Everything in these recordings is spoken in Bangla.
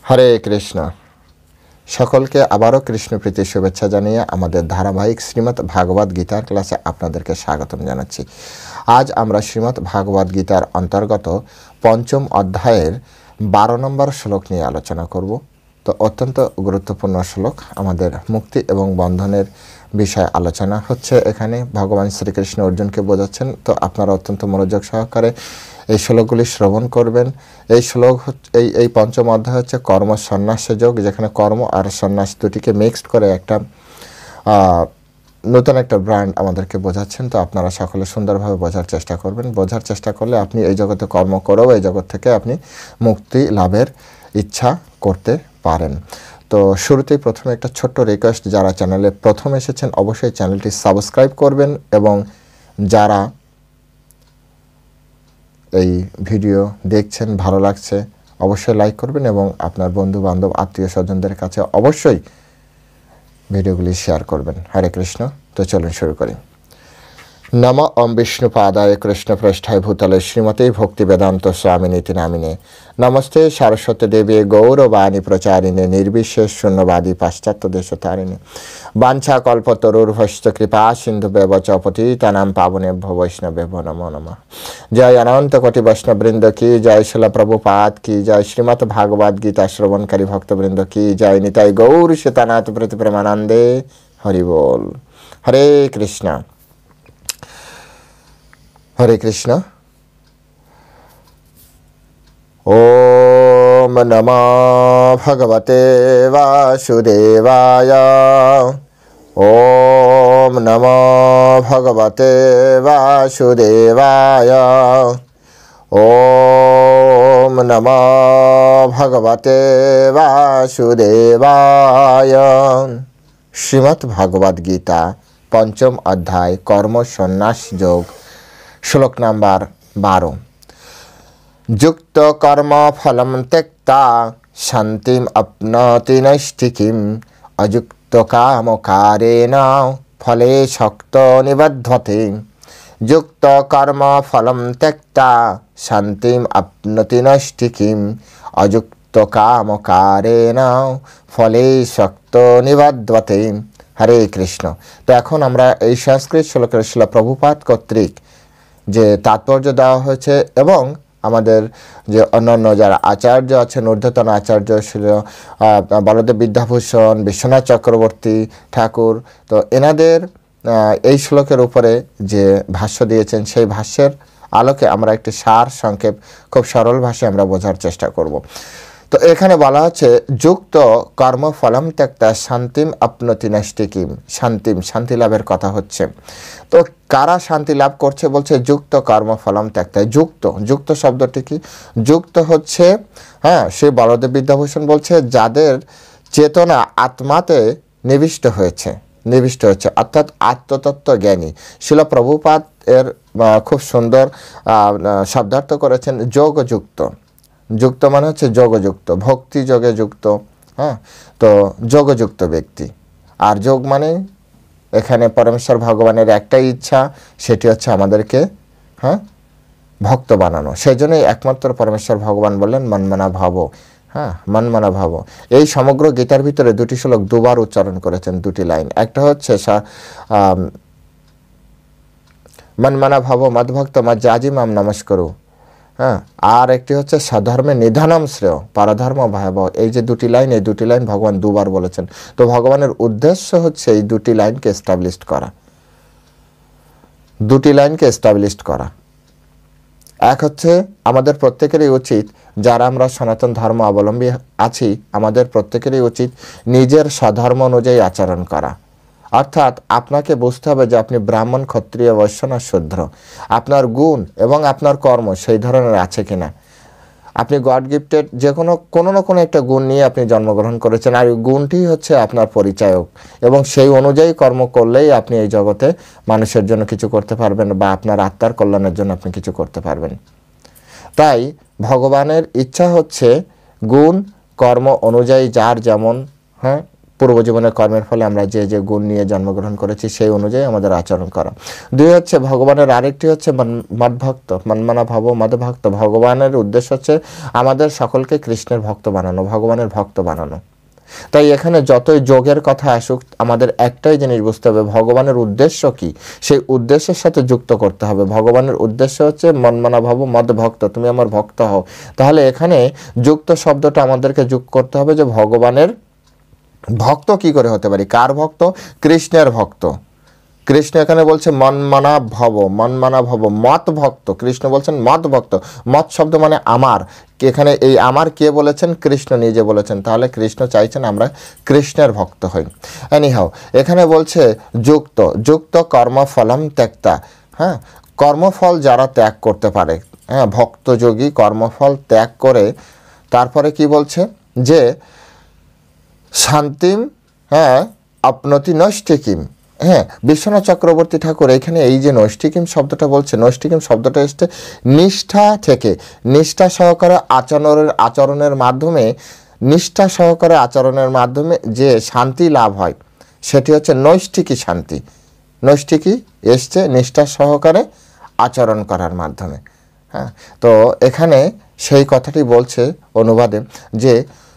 হরে কৃষ্ণ। সকলকে আবারও কৃষ্ণপ্রীতি শুভেচ্ছা জানিয়ে আমাদের ধারাবাহিক শ্রীমদ্ ভাগবত গীতার ক্লাসে আপনাদেরকে স্বাগতম জানাচ্ছি। আজ আমরা শ্রীমদ্ ভাগবত গীতার অন্তর্গত পঞ্চম অধ্যায়ের 12 নম্বর শ্লোক নিয়ে আলোচনা করব। তো অত্যন্ত গুরুত্বপূর্ণ শ্লোক, আমাদের মুক্তি এবং বন্ধনের বিষয়ে আলোচনা হচ্ছে। এখানে ভগবান শ্রীকৃষ্ণ অর্জুনকে বোঝাচ্ছেন। তো আপনারা অত্যন্ত মনোযোগ সহকারে এই শ্লোকগুলি শ্রবণ করবেন। এই শ্লোক এই পঞ্চম অধ্যায় হচ্ছে কর্ম সন্ন্যাস যোগ, যেখানে কর্ম আর সন্ন্যাস দুটিকে মিক্সড করে একটা নতুন একটা ব্র্যান্ড আমাদেরকে বোঝাচ্ছেন। তো আপনারা সকলে সুন্দরভাবে বোঝার চেষ্টা করবেন। বোঝার চেষ্টা করলে আপনি এই জগতে কর্ম করেও এই জগৎ থেকে আপনি মুক্তি লাভের ইচ্ছা করতে পারেন। তো শুরুতেই প্রথমে একটা ছোট্ট রিকোয়েস্ট, যারা চ্যানেলে প্রথম এসেছেন অবশ্যই চ্যানেলটি সাবস্ক্রাইব করবেন এবং যারা এই ভিডিও দেখছেন ভালো লাগছে অবশ্যই লাইক করবেন এবং আপনার বন্ধু বান্ধব আত্মীয় স্বজনদের কাছে অবশ্যই ভিডিওগুলি শেয়ার করবেন। হরে কৃষ্ণ। তো চলুন শুরু করি। নম ওম বিষ্ণুপাদায় কৃষ্ণপৃষ্ঠায় ভূতলে শ্রীমতে ভক্তি বেদান্ত স্বামিনীতি নামিনে নমস্তে সারস্বতী দেবী গৌরবাণী প্রচারিণে নির্বিশেষ শূন্যবাদী পাশ্চাত্য দেশতারিণী বাঞ্ছা কল্পতরুর্ভশ্চ কৃপা সিন্ধু ব্যবচ পতিতানাং পাবনেভ্যো বৈষ্ণবেভ্যো নমো নমঃ। জয় অনন্ত কোটি বৈষ্ণববৃন্দ কি জয়, শিল প্রভুপাদ কি জয়, শ্রীমদ্ ভাগবত গীতা শ্রবণকারী ভক্তবৃন্দ কি জয়, নিতাই গৌর সীতানাথ প্রতি প্রেমানন্দে হরি বল। হরে কৃষ্ণ। হরে কৃষ্ণ। ওম নমো ভগবতে বাসুদেবায়। ওম নমো ভগবতে বাসুদেবায়। ওম নমো ভগবতে বাসুদেবায়। শ্রীমদ্ ভাগবত গীতা পঞ্চম অধ্যায় কর্ম সন্ন্যাস যোগ, শ্লোক নাম্বার 12। যুক্ত কর্ম ফলম ত্যক্তা শান্তিম আপনতি নৈষ্ঠিকীম অযুক্ত কামকারেণ ফলে শক্ত নিবধ্যতে। যুক্ত কর্ম ফলম ত্যক্তা শান্তিম আপনতি নৈষ্ঠিকীম অযুক্ত কামকারেণ ফলে শক্ত নিবধ্যতে। হরে কৃষ্ণ। তো এখন আমরা এই সংস্কৃত শ্লোকের শিল প্রভুপাদ কর্তৃক যে তাৎপর্য দেওয়া হয়েছে এবং আমাদের যে অন্যান্য যারা আচার্য আছেন, ঊর্ধ্বতন আচার্য ছিল বলদেব বিদ্যাভূষণ, বিশ্বনাথ চক্রবর্তী ঠাকুর, তো এনাদের এই শ্লোকের উপরে যে ভাষ্য দিয়েছেন সেই ভাষ্যের আলোকে আমরা একটি সার সংক্ষেপ খুব সরল ভাষায় আমরা বোঝার চেষ্টা করব। তো এখানে বলা হচ্ছে যুক্ত কর্মফলম ত্যক্তা শান্তিম আপনতি নৈষ্ঠিকীম। শান্তিম, শান্তি লাভের কথা হচ্ছে। তো কারা শান্তি লাভ করছে বলছে যুক্ত কর্মফলম ত্যক্তা। যুক্ত, যুক্ত শব্দটি কি? যুক্ত হচ্ছে শ্রী বলদেব বিদ্যাভূষণ বলছে যাদের চেতনা আত্মাতে নিবিষ্ট হয়েছে অর্থাৎ আত্মতত্ত্ব জ্ঞানী। শিল প্রভুপাদ এর খুব সুন্দর শব্দার্থ করেছেন যোগযুক্ত। যুক্ত মানে হচ্ছে যোগযুক্ত, ভক্তি যোগে যুক্ত। তো যোগযুক্ত ব্যক্তি। আর যোগ মানে এখানে পরমেশ্বর ভগবানের একটাই ইচ্ছা, সেটি হচ্ছে আমাদেরকে ভক্ত বানানো। সেই জন্যই একমাত্র পরমেশ্বর ভগবান বললেন মনমনা ভাব। মনমনা ভাব। এই সমগ্র গীতার ভিতরে দুটি শ্লোক দুবার উচ্চারণ করেছেন, দুটি লাইন। একটা হচ্ছে মনমনা ভাব মদ্ভক্ত মজ্জাজি মাম নমস্করু। আর একটি হচ্ছে স্বধর্মে নিধানম শ্রেয় পরধর্ম ভয়াবহ। এই যে দুটি লাইন, এই দুটি লাইন ভগবান দুবার বলেছেন। তো ভগবানের উদ্দেশ্য হচ্ছে এই দুটি লাইনকে এস্টাবলিশ করা, দুটি লাইনকে এস্টাবলিশ করা। এক হচ্ছে আমাদের প্রত্যেকেরই উচিত, যারা আমরা সনাতন ধর্ম অবলম্বী আছি, আমাদের প্রত্যেকেরই উচিত নিজের স্বধর্ম অনুযায়ী আচরণ করা। অর্থাৎ আপনাকে বুঝতে হবে যে আপনি ব্রাহ্মণ, ক্ষত্রিয়, বৈশ্য না শূদ্র। আপনার গুণ এবং আপনার কর্ম সেই ধরনের আছে কিনা। আপনি গড গিফটেড যে কোনো না কোনো একটা গুণ নিয়ে আপনি জন্মগ্রহণ করেছেন, আর এই গুণটি হচ্ছে আপনার পরিচায়ক এবং সেই অনুযায়ী কর্ম করলেই আপনি এই জগতে মানুষের জন্য কিছু করতে পারবেন বা আপনার আত্মার কল্যাণের জন্য আপনি কিছু করতে পারবেন। তাই ভগবানের ইচ্ছা হচ্ছে গুণ কর্ম অনুযায়ী যার যেমন পূর্বজীবনের কর্মের ফলে আমরা যে যে গুণ নিয়ে জন্মগ্রহণ করেছি সেই অনুযায়ী আমাদের আচরণ করা। 2 হচ্ছে ভগবানের আরেকটি হচ্ছে মদভক্ত, মনমানা ভাব মদভক্ত। ভগবানের উদ্দেশ্য হচ্ছে আমাদের সকলকে কৃষ্ণের ভক্ত বানানো, ভগবানের ভক্ত বানানো। তাই এখানে যতই যোগের কথা আসুক, আমাদের একটাই জিনিস বুঝতে হবে, ভগবানের উদ্দেশ্য কি, সেই উদ্দেশ্যের সাথে যুক্ত করতে হবে। ভগবানের উদ্দেশ্য হচ্ছে মনমানা ভাব মদভক্ত, তুমি আমার ভক্ত হও। তাহলে এখানে যুক্ত শব্দটা আমাদেরকে যোগ করতে হবে যে ভগবানের ভক্ত কি করে হতে পারি, কার ভক্ত, কৃষ্ণের ভক্ত। কৃষ্ণ এখানে বলছে মনমানা ভব, মনমানা ভব মত ভক্ত। কৃষ্ণ বলছেন মত ভক্ত, মত শব্দ মানে আমার। এখানে এই আমার কে বলেছেন, কৃষ্ণ নিজে বলেছেন। তাহলে কৃষ্ণ চাইছেন আমরা কৃষ্ণের ভক্ত হই। এনিহাও এখানে বলছে যুক্ত, যুক্ত কর্মফলম ত্যক্তা। হ্যাঁ, কর্মফল যারা ত্যাগ করতে পারে, হ্যাঁ, ভক্তযোগী কর্মফল ত্যাগ করে তারপরে কি বলছে যে শান্তিম, হ্যাঁ, আপনতি নৈষ্ঠিকিম। হ্যাঁ, বিশ্বনাথ চক্রবর্তী ঠাকুর এখানে এই যে নৈষ্ঠিকিম শব্দটা বলছে, নৈষ্ঠিকিম শব্দটা এসছে নিষ্ঠা থেকে। নিষ্ঠা সহকারে আচরণের মাধ্যমে, নিষ্ঠা সহকারে আচরণের মাধ্যমে যে শান্তি লাভ হয় সেটি হচ্ছে নৈষ্ঠিকী শান্তি। নৈষ্ঠিকী এসছে নিষ্ঠা সহকারে আচরণ করার মাধ্যমে। হ্যাঁ, তো এখানে সেই কথাটি বলছে অনুবাদে যে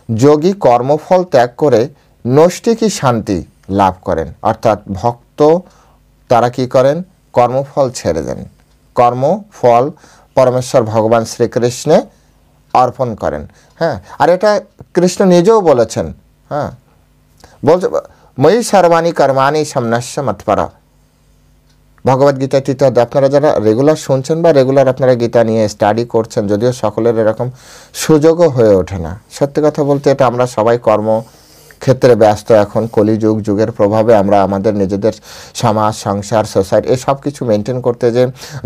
যোগী কর্মফল ত্যাগ করে নৈষ্ঠিকী শান্তি লাভ করেন। অর্থাৎ ভক্ত তারা কি করেন, কর্মফল ছেড়ে দেন, কর্মফল পরমেশ্বর ভগবান শ্রীকৃষ্ণে অর্পণ করেন। হ্যাঁ, আর এটা কৃষ্ণ নিজেও বলেছেন। হ্যাঁ, বলছে ময়ি সর্বাণি কর্মাণি সম্ন্যাস্য মৎপরা। ভগবদ্গীতা তৃতীয় অধ্যায়। আপনারা যারা রেগুলার শুনছেন বা রেগুলার আপনারা গীতা নিয়ে স্টাডি করছেন, যদিও সকলের এরকম সুযোগও হয়ে ওঠে না, সত্যি কথা বলতে এটা আমরা সবাই ক্ষেত্রে ব্যস্ত। এখন কলিযুগ, যুগের প্রভাবে আমরা আমাদের নিজেদের সমাজ, সংসার, সোসাইটি এই সব কিছু মেনটেন করতে যে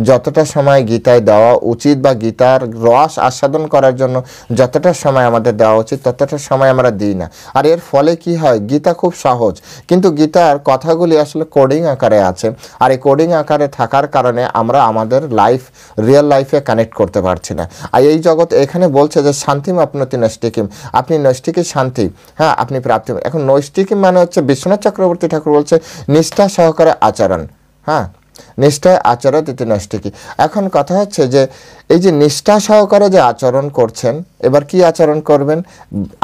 যতটা সময় গীতায় দেওয়া উচিত বা গীতার রস আস্বাদন করার জন্য যতটা সময় আমাদের দেওয়া উচিত ততটা সময় আমরা দিই না। আর এর ফলে কি হয়, গীতা খুব সহজ, কিন্তু গীতার কথাগুলি আসলে কোডিং আকারে আছে। আর এই কোডিং আকারে থাকার কারণে আমরা আমাদের রিয়েল লাইফে কানেক্ট করতে পারছি না। আর এই জগৎ এখানে বলছে যে শান্তিম আপনতি নৈষ্ঠিকিম, আপনি নৈষ্ঠিকী শান্তি, হ্যাঁ, আপনি প্রাপ্তি। এখন নৈষ্ঠিকী মানে হচ্ছে বিশ্বনাথ চক্রবর্তী ঠাকুর বলছে নিষ্ঠা সহকারে আচরণ। হ্যাঁ, নিষ্ঠায় আচরণ ইতি নৈষ্ঠিকী। এখন কথা হচ্ছে যে এই যে নিষ্ঠা সহকারে যে আচরণ করছেন, এবার কি আচরণ করবেন,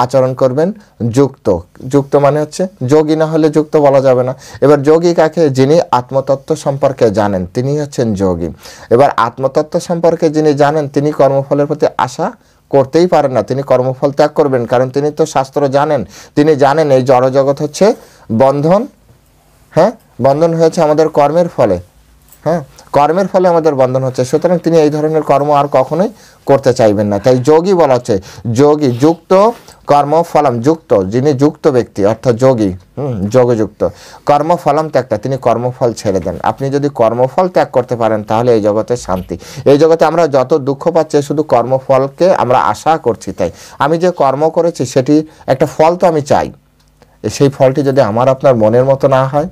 আচরণ করবেন যুক্ত। যুক্ত মানে হচ্ছে যোগী, না হলে যুক্ত বলা যাবে না। এবার যোগী কাকে, যিনি আত্মতত্ত্ব সম্পর্কে জানেন তিনি হচ্ছেন যোগী। এবার আত্মতত্ত্ব সম্পর্কে যিনি জানেন তিনি কর্মফলের প্রতি আশা করতেই পারেন না, তিনি কর্মফল ত্যাগ করবেন, কারণ তিনি তো শাস্ত্র জানেন। তিনি জানেন এই জড়জগৎ হচ্ছে বন্ধন। হ্যাঁ, বন্ধন হয়েছে আমাদের কর্মের ফলে। হ্যাঁ, কর্মের ফলে আমাদের বন্ধন হচ্ছে, সুতরাং তিনি এই ধরনের কর্ম আর কখনোই করতে চাইবেন না। তাই যোগী বলা হচ্ছে, যোগী যুক্ত কর্মফলম, যুক্ত যিনি যুক্ত ব্যক্তি অর্থাৎ যোগী, যোগযুক্ত কর্মফলম ত্যাগটা, তিনি কর্মফল ছেড়ে দেন। আপনি যদি কর্মফল ত্যাগ করতে পারেন তাহলে এই জগতে শান্তি। এই জগতে আমরা যত দুঃখ পাচ্ছি শুধু কর্মফলকে আমরা আশা করছি। তাই আমি যে কর্ম করেছি সেটি একটা ফল তো আমি চাই, সেই ফলটি যদি আমার আপনার মনের মতো না হয়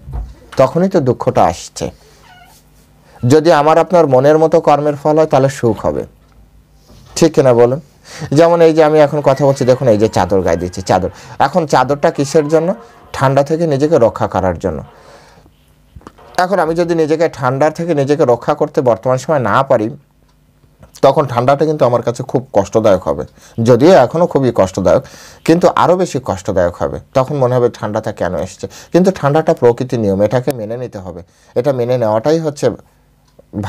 তখনই তো দুঃখটা আসছে। যদি আমার আপনার মনের মতো কর্মের ফল হয় তাহলে সুখ হবে, ঠিক কিনা বলুন? যেমন এই যে আমি এখন কথা বলছি, দেখুন এই যে চাদর গায়ে দিচ্ছি, চাদর, এখন চাদরটা কিসের জন্য, ঠান্ডা থেকে নিজেকে রক্ষা করার জন্য। এখন আমি যদি নিজেকে ঠান্ডার থেকে নিজেকে রক্ষা করতে বর্তমান সময় না পারি, তখন ঠান্ডাটা কিন্তু আমার কাছে খুব কষ্টদায়ক হবে। যদিও এখনও খুবই কষ্টদায়ক, কিন্তু আরও বেশি কষ্টদায়ক হবে। তখন মনে হবে ঠান্ডাটা কেন এসছে। কিন্তু ঠান্ডাটা প্রকৃতির নিয়ম, এটাকে মেনে নিতে হবে, এটা মেনে নেওয়াটাই হচ্ছে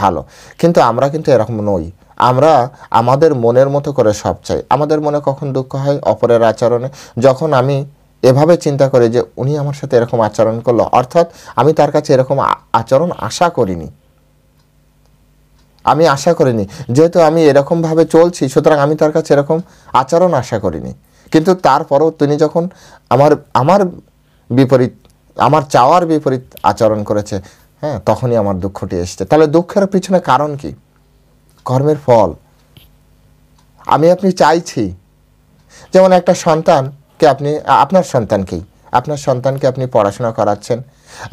ভালো। কিন্তু আমরা কিন্তু এরকম নই, আমরা আমাদের মনের মতো করে সব চাই। আমাদের মনে কখন দুঃখ হয়, অপরের আচরণে। যখন আমি এভাবে চিন্তা করি যে উনি আমার সাথে এরকম আচরণ করলো, অর্থাৎ আমি তার কাছে এরকম আচরণ আশা করিনি, আমি আশা করিনি, যেহেতু আমি এরকমভাবে চলছি সুতরাং আমি তার কাছে এরকম আচরণ আশা করিনি। কিন্তু তারপরও তিনি যখন আমার বিপরীত, আমার চাওয়ার বিপরীত আচরণ করেছে, হ্যাঁ, তখনই আমার দুঃখটি এসছে। তাহলে দুঃখের পিছনে কারণ কি? কর্মের ফল। আমি আপনি চাইছি, যেমন একটা সন্তানকে আপনি, আপনার সন্তানকে আপনি পড়াশোনা করাচ্ছেন,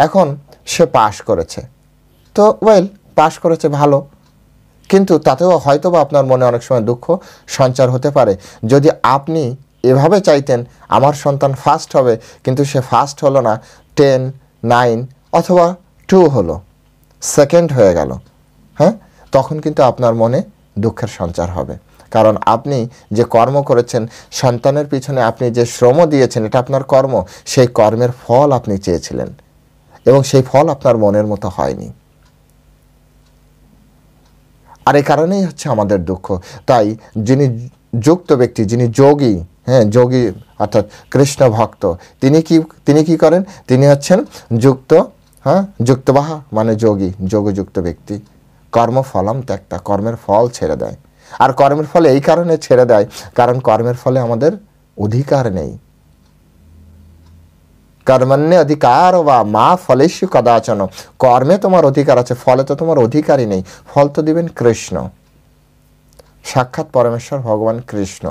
এখন সে পাশ করেছে, তো পাশ করেছে ভালো, কিন্তু তাতেও হয়তো বা আপনার মনে অনেক সময় দুঃখ সঞ্চার হতে পারে যদি আপনি এভাবে চাইতেন আমার সন্তান ফার্স্ট হবে, কিন্তু সে ফার্স্ট হলো না, 10, 9 অথবা 2 হলো, সেকেন্ড হয়ে গেল, হ্যাঁ, তখন কিন্তু আপনার মনে দুঃখের সঞ্চার হবে। কারণ আপনি যে কর্ম করেছেন, সন্তানের পিছনে আপনি যে শ্রম দিয়েছেন, এটা আপনার কর্ম, সেই কর্মের ফল আপনি চেয়েছিলেন এবং সেই ফল আপনার মনের মতো হয়নি। আর এই কারণেই হচ্ছে আমাদের দুঃখ। তাই যিনি যুক্ত ব্যক্তি, যিনি যোগী, হ্যাঁ, যোগী অর্থাৎ কৃষ্ণ ভক্ত, তিনি কি করেন? তিনি হচ্ছেন যুক্ত, হ্যাঁ, যুক্তবাহা মানে যোগী, যোগযুক্ত ব্যক্তি। কর্মফলম ত্যক্তা, কর্মের ফল ছেড়ে দেয়। আর কর্মের ফলে এই কারণে ছেড়ে দেয়, কারণ কর্মের ফলে আমাদের অধিকার নেই। কর্মণ্য অধিকার বা মা ফলেষু কদাচন, কর্মে তোমার অধিকার আছে, ফলে তো তোমার অধিকারই নেই। ফল তো দিবেন কৃষ্ণ, সাক্ষাৎ পরমেশ্বর ভগবান কৃষ্ণ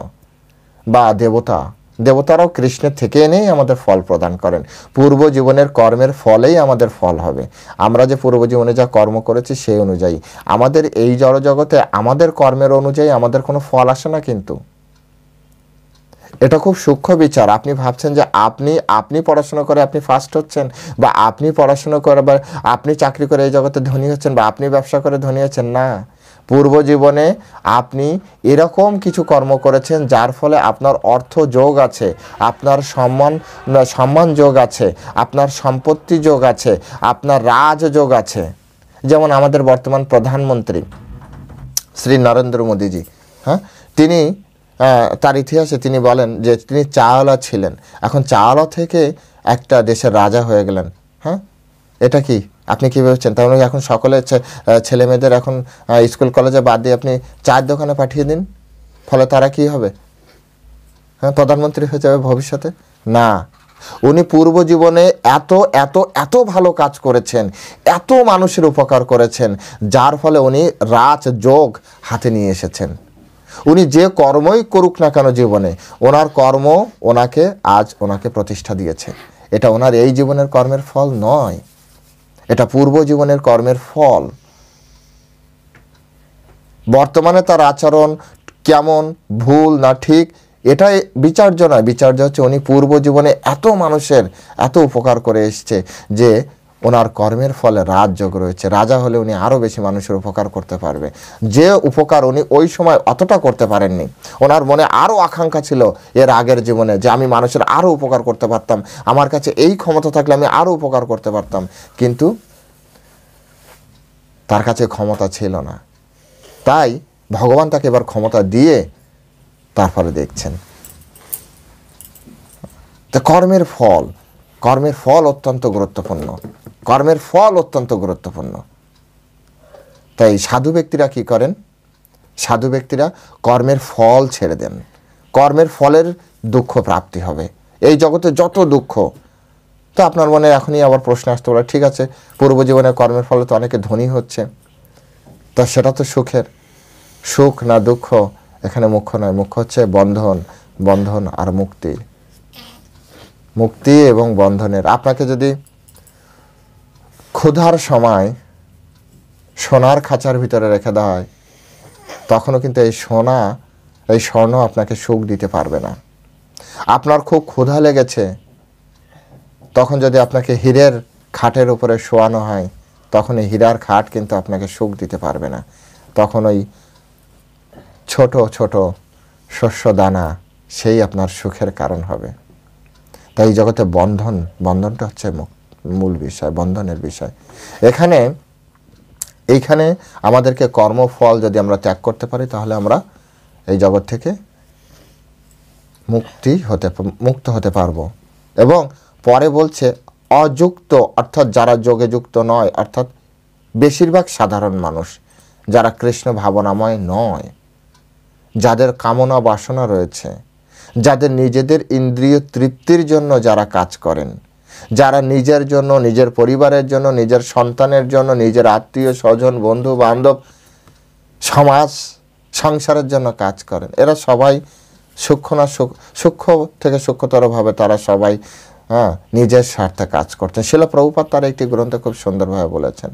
বা দেবতা। দেবতারাও কৃষ্ণের থেকে এনেই আমাদের ফল প্রদান করেন। পূর্ব জীবনের কর্মের ফলেই আমাদের ফল হবে। আমরা যে পূর্ব জীবনে যা কর্ম করেছি সেই অনুযায়ী আমাদের এই জড়জগতে আমাদের কর্মের অনুযায়ী আমাদের কোনো ফল আসে না। কিন্তু এটা খুব সূক্ষ্ম বিচার। আপনি ভাবছেন যে আপনি পড়াশোনা করে আপনি ফার্স্ট হচ্ছেন, বা আপনি পড়াশোনা করে বা আপনি চাকরি করে এই জগতে ধনী হচ্ছেন, বা আপনি ব্যবসা করে ধনী হচ্ছেন, না। পূর্ব জীবনে আপনি এরকম কিছু কর্ম করেছেন যার ফলে আপনার অর্থ যোগ আছে, আপনার সম্মান যোগ আছে, আপনার সম্পত্তি যোগ আছে, আপনার রাজযোগ আছে। যেমন আমাদের বর্তমান প্রধানমন্ত্রী শ্রী নরেন্দ্র মোদীজি, হ্যাঁ, তিনি তার ইতিহাসে তিনি বলেন যে তিনি চাওয়ালা ছিলেন, এখন চাওয়ালা থেকে একটা দেশের রাজা হয়ে গেলেন। হ্যাঁ, এটা কি আপনি কী ভেবেছেন? তার মানে এখন সকলে ছেলে মেয়েদের এখন স্কুল কলেজে বাদ দিয়ে আপনি চায়ের দোকানে পাঠিয়ে দিন, ফলে তারা কি হবে? হ্যাঁ, প্রধানমন্ত্রী হয়ে যাবে ভবিষ্যতে? না, উনি পূর্ব জীবনে এত এত এত ভালো কাজ করেছেন, এত মানুষের উপকার করেছেন, যার ফলে উনি রাজযোগ হাতে নিয়ে এসেছেন। উনি যে কর্মই করুক না কেন জীবনে, ওনার কর্ম ওনাকে প্রতিষ্ঠা দিয়েছে। এটা ওনার এই জীবনের কর্মের ফল নয়, এটা পূর্ব জীবনের কর্মের ফল। বর্তমানে তার আচরণ কেমন, ভুল না ঠিক, এটাই বিচার্য নয়। বিচার্য হচ্ছে উনি পূর্ব জীবনে এত মানুষের এত উপকার করে এসছে যে ওনার কর্মের ফলে রাজযোগ রয়েছে। রাজা হলে উনি আরও বেশি মানুষের উপকার করতে পারবে, যে উপকার উনি ওই সময় অতটা করতে পারেননি। ওনার মনে আরও আকাঙ্ক্ষা ছিল এর আগের জীবনে যে আমি মানুষের আরও উপকার করতে পারতাম, আমার কাছে এই ক্ষমতা থাকলে আমি আরও উপকার করতে পারতাম, কিন্তু তার কাছে ক্ষমতা ছিল না। তাই ভগবান তাকে এবার ক্ষমতা দিয়ে তারপরে দেখছেন। তো কর্মের ফল অত্যন্ত গুরুত্বপূর্ণ, কর্মের ফল অত্যন্ত গুরুত্বপূর্ণ। তাই সাধু ব্যক্তিরা কি করেন? সাধু ব্যক্তিরা কর্মের ফল ছেড়ে দেন। কর্মের ফলের দুঃখ প্রাপ্তি হবে। এই জগতে যত দুঃখ, তো আপনার মনে এখনই আবার প্রশ্ন আসতে পারে, ঠিক আছে, পূর্ব জীবনে কর্মের ফলে তো অনেকে ধনী হচ্ছে, তা সেটা তো সুখ না দুঃখ এখানে মুখ্য নয়। মুখ্য হচ্ছে বন্ধন আর মুক্তি এবং বন্ধনের। আপনাকে যদি ক্ষুধার সময় সোনার খাঁচার ভিতরে রেখে দেওয়া হয়, তখনও কিন্তু এই স্বর্ণ আপনাকে সুখ দিতে পারবে না। আপনার খুব ক্ষুধা লেগেছে, তখন যদি আপনাকে হীরের খাটের উপরে শোয়ানো হয়, তখন এই হীরার খাট কিন্তু আপনাকে সুখ দিতে পারবে না। তখন ওই ছোট ছোট শস্য দানা সেই আপনার সুখের কারণ হবে। তাই এই জগতে বন্ধনটা হচ্ছে মূল বিষয়, বন্ধনের বিষয়। এইখানে আমাদেরকে কর্মফল যদি আমরা ত্যাগ করতে পারি, তাহলে আমরা এই জগৎ থেকে মুক্ত হতে পারবো। এবং পরে বলছে অযুক্ত, অর্থাৎ যারা যোগে যুক্ত নয়, অর্থাৎ বেশিরভাগ সাধারণ মানুষ যারা কৃষ্ণ ভাবনাময় নয়, যাদের কামনা বাসনা রয়েছে, যাদের নিজেদের ইন্দ্রিয় তৃপ্তির জন্য যারা কাজ করেন, যারা নিজের জন্য, নিজের পরিবারের জন্য, নিজের সন্তানের জন্য, নিজের আত্মীয় স্বজন, বন্ধু বান্ধব, সমাজ সংসারের জন্য কাজ করেন, এরা সবাই সূক্ষ্ম থেকে সূক্ষ্মতরভাবে তারা সবাই নিজের স্বার্থে কাজ করতেন। শিলা প্রভুপাদ তার একটি গ্রন্থে খুব সুন্দরভাবে বলেছেন,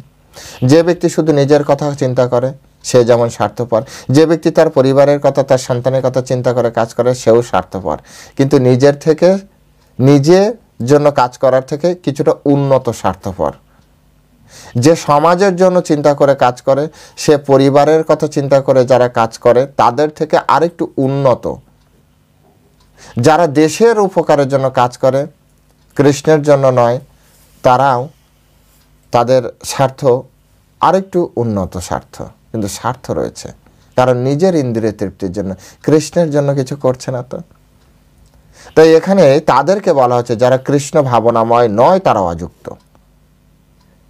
যে ব্যক্তি শুধু নিজের কথা চিন্তা করে সে যেমন স্বার্থপর। যে ব্যক্তি তার পরিবারের কথা, তার সন্তানের কথা চিন্তা করে কাজ করে, সেও স্বার্থপর। কিন্তু নিজের থেকে, নিজের জন্য কাজ করার থেকে কিছুটা উন্নত স্বার্থপর। যে সমাজের জন্য চিন্তা করে কাজ করে, সে পরিবারের কথা চিন্তা করে যারা কাজ করে তাদের থেকে আরেকটু উন্নত। যারা দেশের উপকারের জন্য কাজ করে, কৃষ্ণের জন্য নয়, তারাও তাদের স্বার্থ আরেকটু উন্নত স্বার্থ, কিন্তু স্বার্থ রয়েছে, কারণ নিজের ইন্দ্রিয় তৃপ্তির জন্য, কৃষ্ণের জন্য কিছু করছে না। তো তাই এখানে তাদেরকে বলা হচ্ছে যারা কৃষ্ণ ভাবনাময় নয় তারা অযুক্ত।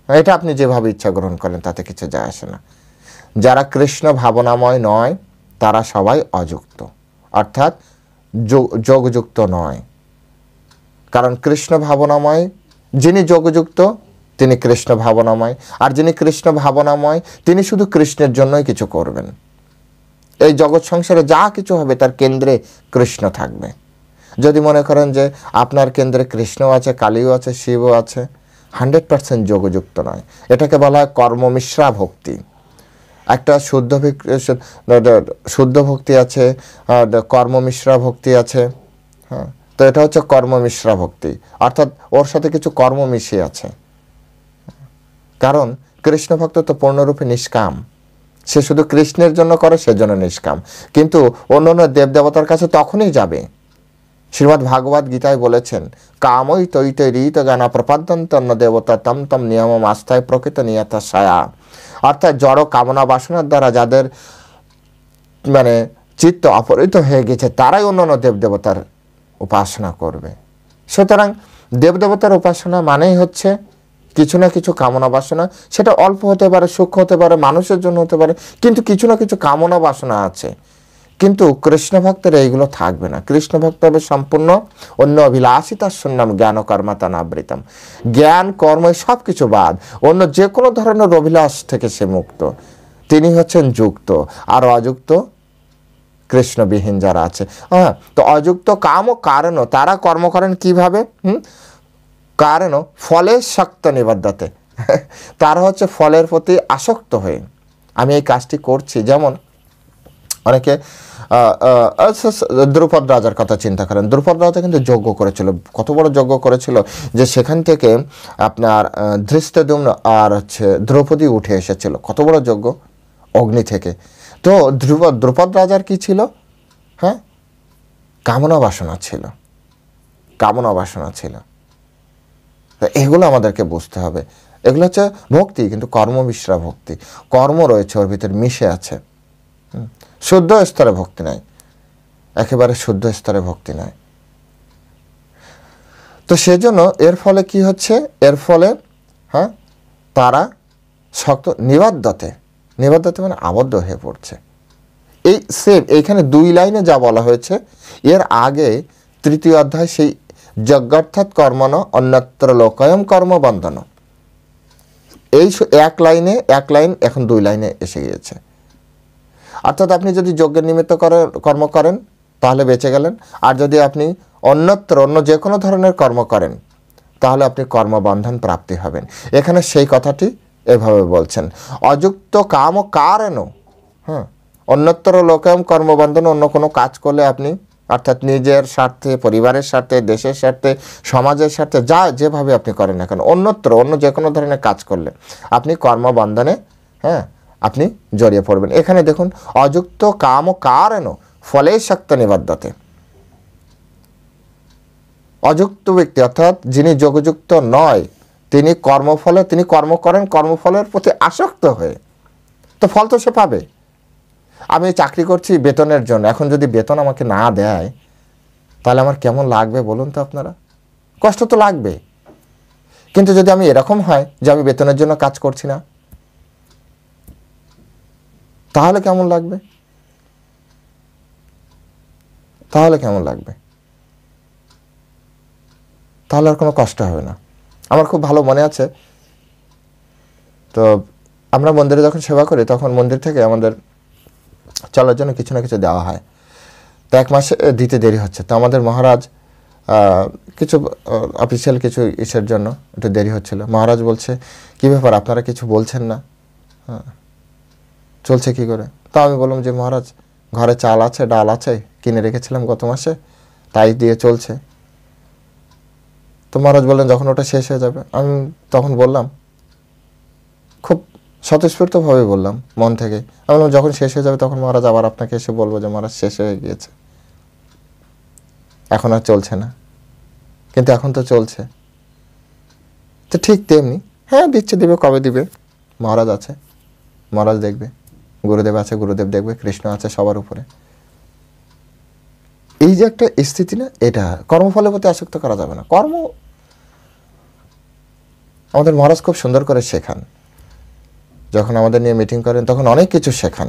এটা আপনি যেভাবে ইচ্ছা গ্রহণ করেন তাতে কিছু যায় আসে না। যারা কৃষ্ণ ভাবনাময় নয় তারা সবাই অযুক্ত, অর্থাৎ যোগযুক্ত নয়। কারণ কৃষ্ণ ভাবনাময়, যিনি যোগযুক্ত তিনি কৃষ্ণ ভাবনাময়, আর যিনি কৃষ্ণ ভাবনাময় তিনি শুধু কৃষ্ণের জন্যই কিছু করবেন। এই জগৎ সংসারে যা কিছু হবে তার কেন্দ্রে কৃষ্ণ থাকবে। যদি মনে করেন যে আপনার কেন্দ্রে কৃষ্ণও আছে, কালীও আছে, শিবও আছে, 100% যোগযুক্ত নয়। এটাকে বলা হয় কর্মমিশ্রা ভক্তি। একটা শুদ্ধ ভক্তি আছে, কর্মমিশ্রা ভক্তি আছে। হ্যাঁ, তো এটা হচ্ছে কর্মমিশ্রা ভক্তি, অর্থাৎ ওর সাথে কিছু কর্ম মিশিয়ে আছে। কারণ কৃষ্ণ ভক্ত তো পূর্ণরূপে নিষ্কাম, সে শুধু কৃষ্ণের জন্য করে, সেজন্য নিষ্কাম। কিন্তু অন্য অন্য দেবদেবতার কাছে তখনই যাবে। শ্রীমদ্ ভাগবত গীতায় বলেছেন, কামই তৈতৈ রীত জ্ঞানা প্রপদ্যন্তন্ন দেবতা তম তম নিয়মম আস্থায় প্রকৃত নিয়তা সায়া। অর্থাৎ জড় কামনা বাসনার দ্বারা যাদের মানে চিত্ত অপহৃত হয়ে গেছে তারাই অন্যান্য দেবদেবতার উপাসনা করবে। সুতরাং দেবদেবতার উপাসনা মানেই হচ্ছে কিছু না কিছু কামনা বাসনা, সেটা অল্প হতে পারে, সূক্ষ্ম হতে পারে, মানুষের জন্য হতে পারে, কিন্তু কিছু না কিছু কামনা বাসনা আছে। কিন্তু কৃষ্ণ ভক্তের এইগুলো থাকবে না। কৃষ্ণ ভক্ত হবে সম্পূর্ণ অন্য অভিলাষিতা শূন্যম জ্ঞান কর্মাতানাবৃতম। জ্ঞান কর্ম সব কিছু বাদ, অন্য যে কোনো ধরনের অভিলাষ থেকে সে মুক্ত। তিনি হচ্ছেন যুক্ত, আর অযুক্ত কৃষ্ণবিহীন যারা আছে। হ্যাঁ, তো অযুক্ত কাম ও কারণ, তারা কর্ম করেন কিভাবে? কারণ ফলের শক্ত নিবদ্ধতে, তারা হচ্ছে ফলের প্রতি আসক্ত হয়ে আমি এই কাজটি করছি। যেমন অনেকে দ্রুপদ রাজার কথা চিন্তা করেন। দ্রুপদ রাজা কিন্তু যজ্ঞ করেছিল, কত বড় যজ্ঞ করেছিল যে সেখান থেকে আপনার ধৃষ্টদ্যুম্ন আর হচ্ছে দ্রৌপদী উঠে এসেছিল। কত বড় যজ্ঞ, অগ্নি থেকে। তো দ্রুপদ রাজার কি ছিল? হ্যাঁ, কামনা বাসনা ছিল, কামনা বাসনা ছিল। এগুলো আমাদেরকে বুঝতে হবে। এগুলো হচ্ছে ভক্তি, কিন্তু কর্মমিশ্রা ভক্তি। কর্ম রয়েছে ওর ভিতরে মিশে আছে। শুদ্ধ স্তরে ভক্তি নাই, একেবারে শুদ্ধ স্তরে ভক্তি নাই। তো সেজন্য এর ফলে কি হচ্ছে? এর ফলে হ্যাঁ, তারা শক্ত নিবদ্ধতে, নিবদ্ধতে মানে আবদ্ধ হয়ে পড়ছে। এই সেম এইখানে 2 লাইনে যা বলা হয়েছে, এর আগে 3য় অধ্যায় সেই যজ্ঞার্থাৎ কর্মণ অন্যত্র লোকয়ম কর্মবন্ধন, এই এক লাইন এখন 2 লাইনে এসে গিয়েছে। অর্থাৎ আপনি যদি যজ্ঞের নিমিত্ত কর্ম করেন তাহলে বেঁচে গেলেন, আর যদি আপনি অন্যত্র অন্য যে কোনো ধরনের কর্ম করেন তাহলে আপনি কর্মবন্ধন প্রাপ্তি হবেন। এখানে সেই কথাটি এভাবে বলছেন, অযুক্ত কাম ও কারণ। হ্যাঁ, অন্যত্র লোকয়ম কর্মবন্ধন, অন্য কোনো কাজ করলে আপনি অর্থাৎ নিজের স্বার্থে, পরিবারের স্বার্থে, দেশের স্বার্থে, সমাজের স্বার্থে, যা যেভাবে আপনি করেন না কেন, অন্যত্র অন্য যে কোনো ধরনের কাজ করলে আপনি কর্মবন্ধনে হ্যাঁ আপনি জড়িয়ে পড়বেন। এখানে দেখুন, অযুক্ত কাম ও কারণ ফলে শক্ত নিবদ্ধতে। অযুক্ত ব্যক্তি অর্থাৎ যিনি যোগযুক্ত নয়, তিনি কর্মফলে, তিনি কর্ম করেন কর্মফলের প্রতি আসক্ত হয়ে, তো ফল তো সে পাবে। আমি চাকরি করছি বেতনের জন্য, এখন যদি বেতন আমাকে না দেয় তাহলে আমার কেমন লাগবে বলুন তো আপনারা? কষ্ট তো লাগবে। কিন্তু যদি আমি এরকম হয় যে আমি বেতনের জন্য কাজ করছি না, তাহলে কেমন লাগবে? তাহলে কেমন লাগবে? তাহলে আর কোনো কষ্ট হবে না। আমার খুব ভালো মনে আছে, তো আমরা মন্দিরে যখন সেবা করি তখন মন্দির থেকে আমাদের চলার জন্য কিছু না কিছু দেওয়া হয়। তো 1 মাসে দিতে দেরি হচ্ছে, তো আমাদের মহারাজ কিছু অফিসিয়াল কিছু ইসের জন্য একটু দেরি হচ্ছিল। মহারাজ বলছে, কী ব্যাপার আপনারা কিছু বলছেন না? হ্যাঁ, চলছে কি করে? তা আমি বললাম যে মহারাজ, ঘরে চাল আছে, ডাল আছে, কিনে রেখেছিলাম গত মাসে, তাই দিয়ে চলছে। তো মহারাজ বললেন যখন ওটা শেষ হয়ে যাবে। আমি তখন বললাম, খুব স্বতঃস্ফূর্তভাবে বললাম, মন থেকে, আমি বললাম যখন শেষ হয়ে যাবে তখন মহারাজ আবার আপনাকে এসে বলবো যে মহারাজ শেষ হয়ে গিয়েছে, এখন আর চলছে না। কিন্তু এখন তো চলছে। তো ঠিক তেমনি, হ্যাঁ দিচ্ছে, দিবে, কবে দিবে? মহারাজ আছে, মহারাজ দেখবে, গুরুদেব আছে, গুরুদেব দেখবে, কৃষ্ণ আছে সবার উপরে। এই যে একটা স্থিতি না, এটা কর্মফলের প্রতি আসক্ত করা যাবে না। কর্ম আমাদের মহারাজ খুব সুন্দর করে শেখান। যখন আমাদের নিয়ে মিটিং করেন তখন অনেক কিছু শেখান।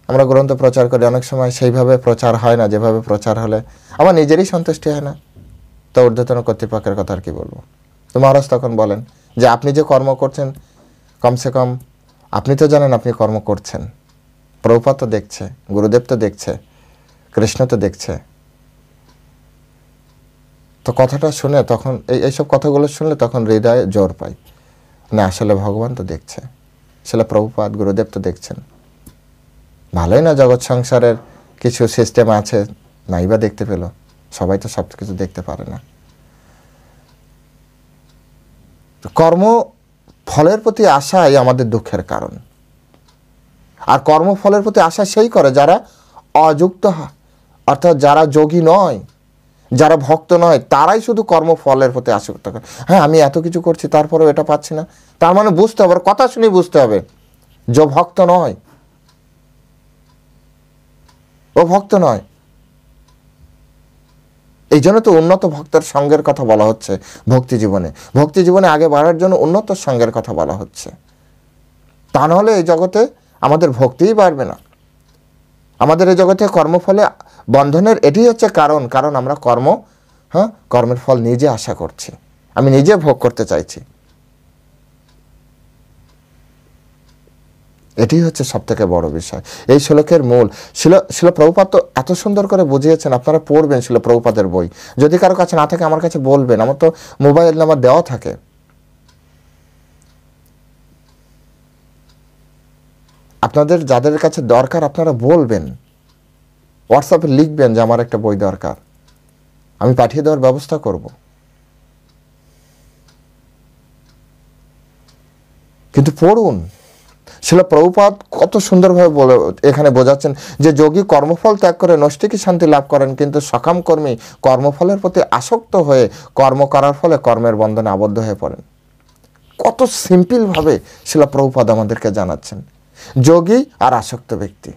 আমরা গ্রন্থ প্রচার করি, অনেক সময় সেইভাবে প্রচার হয় না যেভাবে প্রচার হলে আমার নিজেরই সন্তুষ্টি হয় না, তো ঊর্ধ্বতন কর্তৃপক্ষের কথা আর কি বলবো। তো মহারাজ তখন বলেন যে আপনি যে কর্ম করছেন, কমসে কম আপনি তো জানেন আপনি কর্ম করছেন, প্রভুপাদ তো দেখছে, গুরুদেব তো দেখছে, কৃষ্ণ তো দেখছে। তো কথাটা শুনে তখন এইসব কথাগুলো শুনলে তখন হৃদয়ে জোর পাই, না আসলে ভগবান তো দেখছে, আসলে প্রভুপাদ গুরুদেব তো দেখছেন। ভালোই না জগৎ সংসারের কিছু সিস্টেম আছে, নাইবা দেখতে পেল, সবাই তো সব কিছু দেখতে পারে না। কর্ম ফলের প্রতি আশাই আমাদের দুঃখের কারণ। আর কর্মফলের প্রতি আশা সেই করে যারা অযুক্ত, অর্থাৎ যারা যোগী নয়, যারা ভক্ত নয়, তারাই শুধু কর্মফলের প্রতি আসক্ত করে। হ্যাঁ আমি এত কিছু করছি তারপরেও এটা পাচ্ছি না, তার মানে বুঝতে হবে, কথা শুনে বুঝতে হবে যে ভক্ত নয়, ও ভক্ত নয়। এই জন্য তো উন্নত ভক্তের সঙ্গের কথা বলা হচ্ছে ভক্তি জীবনে। ভক্তি জীবনে আগে বাড়ার জন্য উন্নত সঙ্গের কথা বলা হচ্ছে, তা নাহলে এই জগতে আমাদের ভক্তিই বাড়বে না। আমাদের এই জগতে কর্মফলে বন্ধনের এটি হচ্ছে কারণ আমরা কর্মের ফল নিজে আশা করছি, আমি নিজে ভোগ করতে চাইছি। এটি হচ্ছে সব থেকে বড় বিষয়। এই শ্লোকের মূল শিল প্রভুপাদ তো এত সুন্দর করে বুঝিয়েছেন, আপনারা পড়বেন শিল প্রভুপাদের বই। যদি কারো কাছে না থাকে আমার কাছে বলবেন, আমার তো মোবাইল নাম্বার দেওয়া থাকে। আপনাদের যাদের কাছে দরকার আপনারা বলবেন, হোয়াটসঅ্যাপে লিখবেন যে আমার একটা বই দরকার, আমি পাঠিয়ে দেওয়ার ব্যবস্থা করব। কিন্তু পড়ুন, শিল প্রভুপাদ কত সুন্দরভাবে এখানে বোঝাচ্ছেন যে যোগী কর্মফল ত্যাগ করে নৈষ্ঠিকী শান্তি লাভ করেন, কিন্তু সকাম কর্মী কর্মফলের প্রতি আসক্ত হয়ে কর্ম করার ফলে কর্মের বন্ধনে আবদ্ধ হয়ে পড়েন। কত সিম্পলভাবে শিল প্রভুপাদ আমাদেরকে জানাচ্ছেন। যোগী আর আসক্ত ব্যক্তি,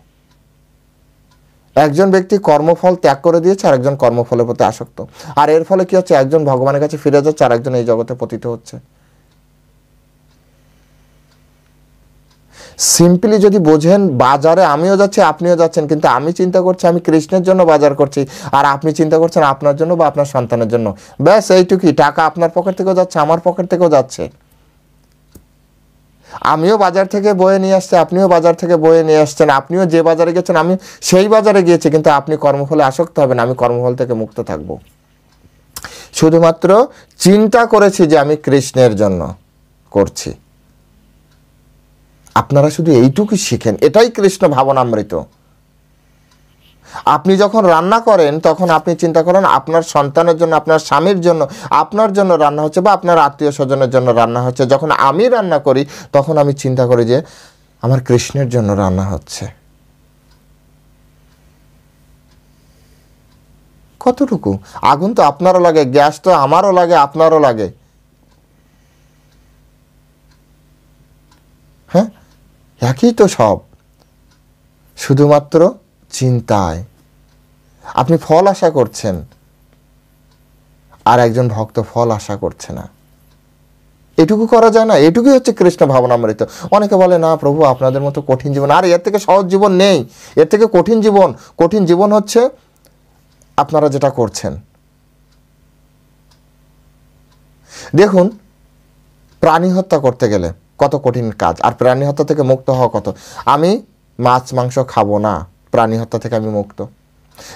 একজন ব্যক্তি কর্মফল ত্যাগ করে দিয়েছে আর একজন কর্মফলের প্রতি আসক্ত, আর এর ফলে কি হচ্ছে, একজন ভগবানের কাছে ফিরে যাচ্ছে আর একজন এই জগতে পতিত হচ্ছে। সিম্পলি যদি বোঝেন, বাজারে আমিও যাচ্ছি আপনিও যাচ্ছেন, কিন্তু আমি চিন্তা করছি আমি কৃষ্ণের জন্য বাজার করছি, আর আপনি চিন্তা করছেন আপনার জন্য বা আপনার সন্তানের জন্য, ব্যাস এইটুকুই। টাকা আপনার পকেট থেকেও যাচ্ছে, আমার পকেট থেকেও যাচ্ছে। আমিও বাজার থেকে বয়ে নিয়ে আসছি, আপনিও বাজার থেকে বয়ে নিয়ে আসছেন, আপনিও যে বাজারে গেছেন আমি সেই বাজারে গিয়েছি, কিন্তু আপনি কর্মফলে আসক্ত হবেন, আমি কর্মফল থেকে মুক্ত থাকব। শুধুমাত্র চিন্তা করেছি যে আমি কৃষ্ণের জন্য করছি। আপনারা শুধু এইটুকু শিখেন, এটাই কৃষ্ণ ভাবনামৃত। আপনি যখন রান্না করেন তখন আপনি চিন্তা করেন আপনার সন্তানের জন্য, আপনার স্বামীর জন্য, আপনার জন্য রান্না হচ্ছে, বা আপনার আত্মীয় স্বজনের জন্য রান্না হচ্ছে। যখন আমি রান্না করি তখন আমি চিন্তা করি যে আমার কৃষ্ণের জন্য রান্না হচ্ছে। কতটুকু? আগুন তো আপনারও লাগে, গ্যাস তো আমারও লাগে, আপনারও লাগে। হ্যাঁ, একই তো সব, শুধুমাত্র চিন্তায় আপনি ফল আশা করছেন আর একজন ভক্ত ফল আশা করছে না। এটুকু করা যায় না? এটুকুই হচ্ছে কৃষ্ণ ভাবনামৃত। অনেকে বলে না প্রভু আপনাদের মতো কঠিন জীবন, আর এর থেকে সহজ জীবন নেই, এর থেকে কঠিন জীবন। কঠিন জীবন হচ্ছে আপনারা যেটা করছেন। দেখুন, প্রাণী হত্যা করতে গেলে কত কঠিন কাজ, আর প্রাণী হত্যা থেকে মুক্ত হওয়া কত। আমি মাছ মাংস খাবো না, প্রাণী হত্যা থেকে আমি মুক্ত।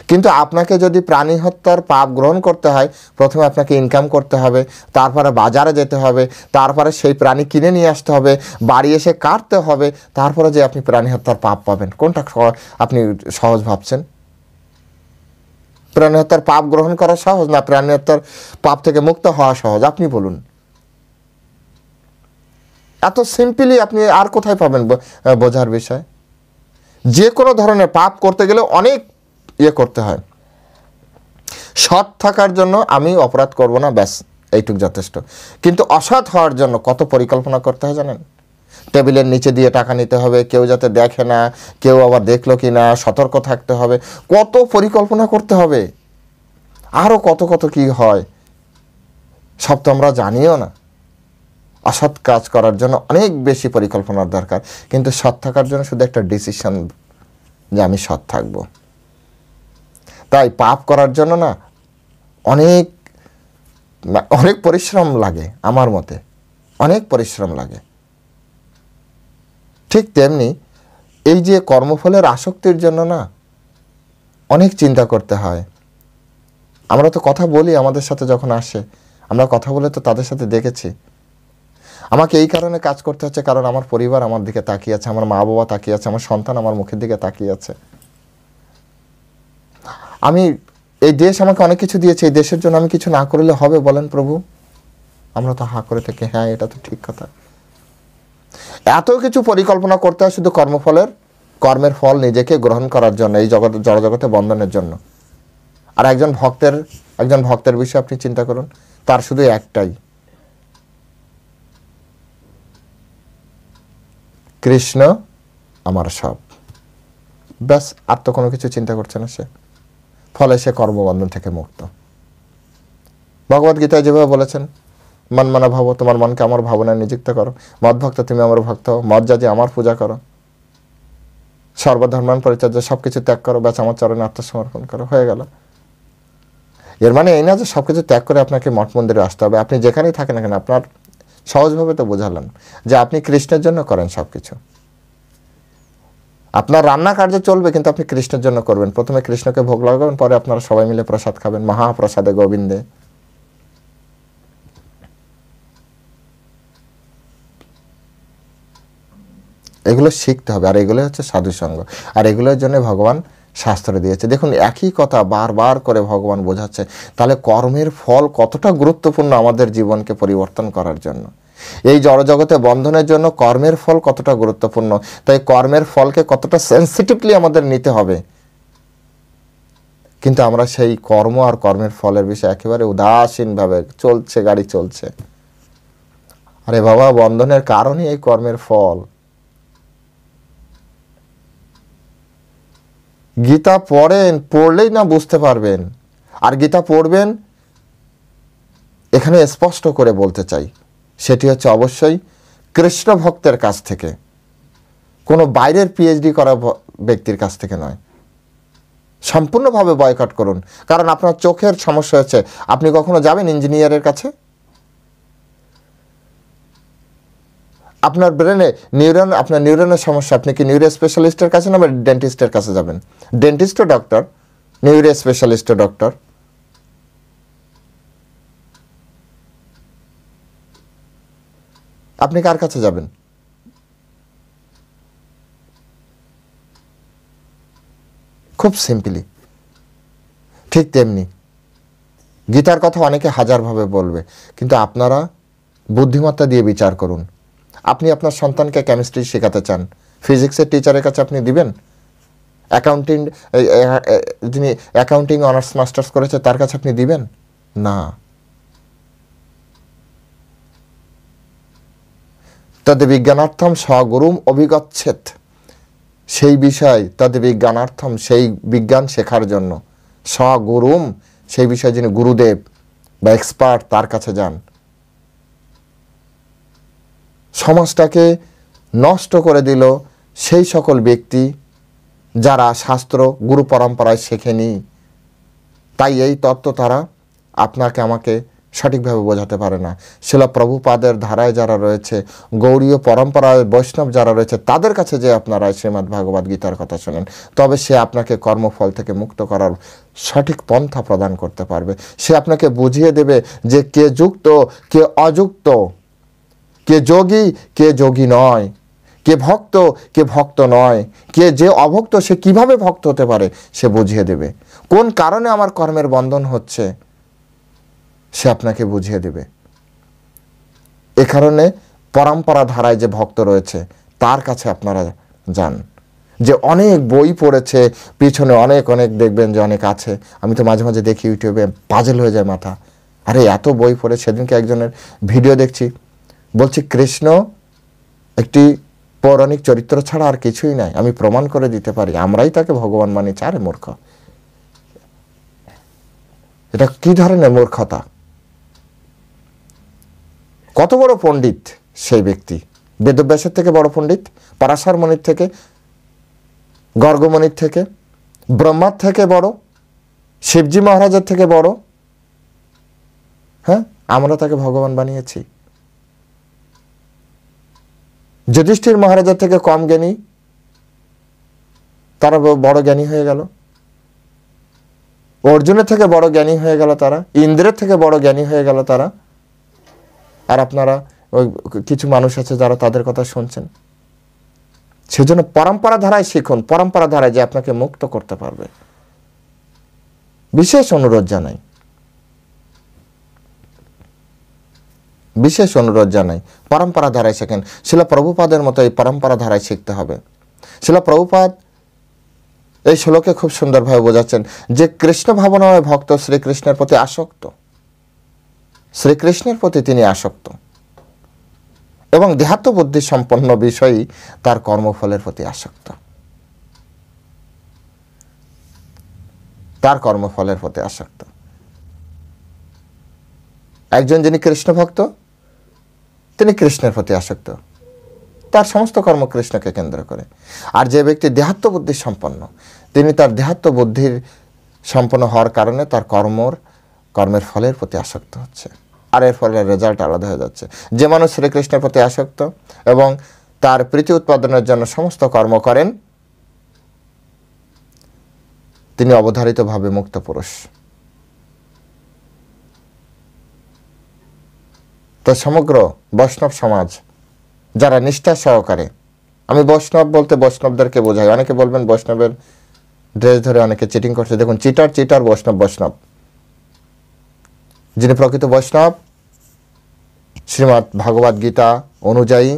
কিন্তু আপনাকে যদি প্রাণী হত্যার পাপ গ্রহণ করতে হয়, প্রথমে আপনাকে ইনকাম করতে হবে, তারপরে বাজারে যেতে হবে, তারপরে সেই প্রাণী কিনে নিয়ে আসতে হবে, বাড়ি এসে কাটতে হবে, তারপরে যে আপনি প্রাণী হত্যার পাপ পাবেন। কোনটা আপনি সহজ ভাবছেন? প্রাণী হত্যার পাপ গ্রহণ করা সহজ, না প্রাণী হত্যার পাপ থেকে মুক্ত হওয়া সহজ? আপনি বলুন। এত সিম্পলি আপনি আর কোথায় পাবেন বোঝার বিষয়? যে কোনো ধরনের পাপ করতে গেলে অনেক করতে হয়। সৎ থাকার জন্য আমি অপরাধ করব না, ব্যাস এইটুক যথেষ্ট। কিন্তু অসৎ হওয়ার জন্য কত পরিকল্পনা করতে হয় জানেন? টেবিলের নিচে দিয়ে টাকা নিতে হবে, কেউ যাতে দেখে না, কেউ আবার দেখলো কি না, সতর্ক থাকতে হবে, কত পরিকল্পনা করতে হবে, আরও কত কত কি হয়, সব তো আমরা জানিও না। অসৎ কাজ করার জন্য অনেক বেশি পরিকল্পনার দরকার, কিন্তু সৎ থাকার জন্য শুধু একটা ডিসিশন যে আমি সৎ থাকবো। তাই পাপ করার জন্য না অনেক অনেক পরিশ্রম লাগে, আমার মতে অনেক পরিশ্রম লাগে। ঠিক তেমনি এই যে কর্মফলের আসক্তির জন্য না অনেক চিন্তা করতে হয়। আমরা তো কথা বলি, আমাদের সাথে যখন আসে আমরা কথা বলে তো তাদের সাথে দেখেছি, আমাকে এই কারণে কাজ করতে হচ্ছে কারণ আমার পরিবার আমার দিকে তাকিয়ে আছে, আমার মা বাবা তাকিয়ে আছে, আমার সন্তান আমার মুখের দিকে তাকিয়ে আছে। আমি এই দেশ আমাকে অনেক কিছু দিয়েছে, এই দেশের জন্য আমি কিছু না করলে হবে বলেন প্রভু? আমরা তো হা করে থাকি, হ্যাঁ এটা তো ঠিক কথা। এত কিছু পরিকল্পনা করতে হয় শুধু কর্মের ফল নিজেকে গ্রহণ করার জন্য, এই জড়জগতে বন্ধনের জন্য। আর একজন ভক্তের বিষয়ে আপনি চিন্তা করুন, তার শুধু একটাই, কৃষ্ণ আমার সব, ব্যাস। আর তো কোনো কিছু চিন্তা করছে না সে, ফলে সে কর্মবন্ধন থেকে মুক্ত। ভগবদ গীতায় যেভাবে বলেছেন, মন মানা ভাবো, তোমার মনকে আমার ভাবনায় নিযুক্ত করো, মদ ভক্ত তুমি আমার ভক্ত, মদ যাজি আমার পূজা করো, সর্বধর্মান পরিচর্যা, সবকিছু ত্যাগ করো, ব্যাস আমার চরণে আত্মসমর্পণ করো, হয়ে গেল। এর মানে এই না যে সবকিছু ত্যাগ করে আপনাকে মঠ মন্দিরে আসতে হবে। আপনি যেখানেই থাকেন না কেন, আপনার সহজভাবে তো বোঝালেন যে আপনি কৃষ্ণের জন্য করেন সবকিছু। আপনার রান্না কার্য চলবে, কিন্তু আপনি কৃষ্ণের জন্য করবেন। প্রথমে কৃষ্ণকে ভোগ লাগাবেন, পরে আপনারা সবাই মিলে প্রসাদ খাবেন, মহাপ্রসাদে গোবিন্দে। এগুলো শিখতে হবে, আর এগুলো হচ্ছে সাধুসঙ্গ, আর এগুলোর জন্য ভগবান শাস্ত্র দিয়েছে। দেখুন একই কথা বারবার করে ভগবান বোঝাচ্ছে, তাহলে কর্মের ফল কতটা গুরুত্বপূর্ণ আমাদের জীবনকে পরিবর্তন করার জন্য। এই জড়জগতে বন্ধনের জন্য কর্মের ফল কতটা গুরুত্বপূর্ণ, তাই কর্মের ফলকে কতটা সেন্সিটিভলি আমাদের নিতে হবে। কিন্তু আমরা সেই কর্ম আর কর্মের ফলের বিষয়ে একেবারে উদাসীনভাবে চলছে, গাড়ি চলছে। আরে বাবা, বন্ধনের কারণই এই কর্মের ফল। গীতা পড়লেই না বুঝতে পারবেন। আর গীতা পড়বেন, এখানে স্পষ্ট করে বলতে চাই, সেটি হচ্ছে অবশ্যই কৃষ্ণ ভক্তের কাছ থেকে, কোনো বাইরের পিএইচডি করা ব্যক্তির কাছ থেকে নয়। সম্পূর্ণভাবে বয়কট করুন, কারণ আপনার চোখের সমস্যা হচ্ছে। আপনি কখনো যাবেন ইঞ্জিনিয়ারের কাছে? আপনার ব্রেনে আপনার নিউরনের সমস্যা, আপনি কি নিউরো স্পেশালিস্টের কাছে না ডেন্টিস্টের কাছে যাবেন? ডেন্টিস্টও ডক্টর, নিউরো স্পেশালিস্টও ডক্টর। আপনি কার কাছে যাবেন? খুব সিম্পলি। ঠিক তেমনি গীতার কথা অনেকে হাজারভাবে বলবে, কিন্তু আপনারা বুদ্ধিমত্তা দিয়ে বিচার করুন। আপনি আপনার সন্তানকে কেমিস্ট্রি শেখাতে চান, ফিজিক্সের টিচারের কাছে আপনি দিবেন? যিনি অ্যাকাউন্টিং অনার্স মাস্টার্স করেছে তার কাছে আপনি দিবেন না। তদ বিজ্ঞানার্থম স্বগুরুম অভিগচ্ছেত, সেই বিষয় তদ বিজ্ঞানার্থম, সেই বিজ্ঞান শেখার জন্য, স্বগুরুম, সেই বিষয়ে যিনি গুরুদেব বা এক্সপার্ট তার কাছে যান। সমাজটাকে নষ্ট করে দিল সেই সকল ব্যক্তি যারা শাস্ত্র গুরু পরম্পরায় শেখেনি। তাই এই তত্ত্ব তারা আপনাকে আমাকে সঠিকভাবে বোঝাতে পারে না। শিলা প্রভুপাদের ধারায় যারা রয়েছে, গৌড়ীয় পরম্পরায় বৈষ্ণব যারা রয়েছে, তাদের কাছে যে আপনারা শ্রীমদ্ ভাগবত গীতার কথা শোনেন, তবে সে আপনাকে কর্মফল থেকে মুক্ত করার সঠিক পন্থা প্রদান করতে পারবে। সে আপনাকে বুঝিয়ে দেবে যে কে যুক্ত, কে অযুক্ত, কে যোগী, কে যোগী নয়, কে ভক্ত, কে ভক্ত নয়, কে যে অভক্ত সে কিভাবে ভক্ত হতে পারে সে বুঝিয়ে দেবে। কোন কারণে আমার কর্মের বন্ধন হচ্ছে সে আপনাকে বুঝিয়ে দেবে। এ কারণে পরম্পরা ধারায় যে ভক্ত রয়েছে তার কাছে আপনারা যান। যে অনেক বই পড়েছে, পিছনে অনেক অনেক দেখবেন যে অনেক আছে। আমি তো মাঝে মাঝে দেখি ইউটিউবে, পাজল হয়ে যায় মাথা, আরে এত বই পড়ে। সেদিনকে একজনের ভিডিও দেখছি, বলছি কৃষ্ণ একটি পৌরাণিক চরিত্র ছাড়া আর কিছুই নাই, আমি প্রমাণ করে দিতে পারি, আমরাই তাকে ভগবান মানি। আরে মূর্খ, এটা কি ধরনের মূর্খতা! কত বড় পণ্ডিত সেই ব্যক্তি, বেদব্যাসের থেকে বড় পণ্ডিত, পরাশর মুনির থেকে, গর্গমণির থেকে, ব্রহ্মার থেকে বড়, শিবজি মহারাজের থেকে বড়। হ্যাঁ, আমরা তাকে ভগবান বানিয়েছি। যুধিষ্ঠির মহারাজের থেকে কম জ্ঞানী, তারা বড় জ্ঞানী হয়ে গেল। অর্জুনের থেকে বড় জ্ঞানী হয়ে গেল তারা, ইন্দ্রের থেকে বড় জ্ঞানী হয়ে গেল তারা। আর আপনারা ওই কিছু মানুষ আছে যারা তাদের কথা শুনছেন। সেজন্য পরম্পরা ধারায় শিখুন, পরম্পরা ধারায় যে আপনাকে মুক্ত করতে পারবে। বিশেষ অনুরোধ জানাই, বিশেষ অনুরোধ জানাই, পরম্পরা ধারায় শেখেন। শিলা প্রভুপাদের মতো এই পরম্পরা ধারায় শিখতে হবে। শিলা প্রভুপাদ এই শ্লোকে খুব সুন্দরভাবে বোঝাচ্ছেন যে কৃষ্ণ ভাবনাময় ভক্ত শ্রীকৃষ্ণের প্রতি আসক্ত, শ্রীকৃষ্ণের প্রতি তিনি আসক্ত, এবং দেহাত্ম বুদ্ধি সম্পন্ন বিষয়ই তার কর্মফলের প্রতি আসক্ত, তার কর্মফলের প্রতি আসক্ত। একজন যিনি কৃষ্ণ ভক্ত তিনি কৃষ্ণের প্রতি আসক্ত, তার সমস্ত কর্ম কৃষ্ণকে কেন্দ্র করে। আর যে ব্যক্তি দেহাত্ম বুদ্ধি সম্পন্ন, তিনি তার দেহাত্ম বুদ্ধির সম্পন্ন হওয়ার কারণে তার কর্মের ফলের প্রতি আসক্ত হচ্ছে, আর এর ফলে রেজাল্ট আলাদা হয়ে যাচ্ছে। যে মানুষ শ্রীকৃষ্ণের প্রতি আসক্ত এবং তার প্রীতি উৎপাদনের জন্য সমস্ত কর্ম করেন, তিনি অবধারিতভাবে মুক্ত পুরুষ। তো সমগ্র বৈষ্ণব সমাজ যারা নিষ্ঠা সহকারে, আমি বৈষ্ণব বলতে বৈষ্ণবদেরকে বোঝাই। অনেকে বলবেন বৈষ্ণবের ড্রেস ধরে অনেকে চিটিং করছে। দেখুন, চিটার চিটার, বৈষ্ণব বৈষ্ণব। যিনি প্রকৃত বৈষ্ণব শ্রীমদ্ ভাগবত গীতা অনুযায়ী,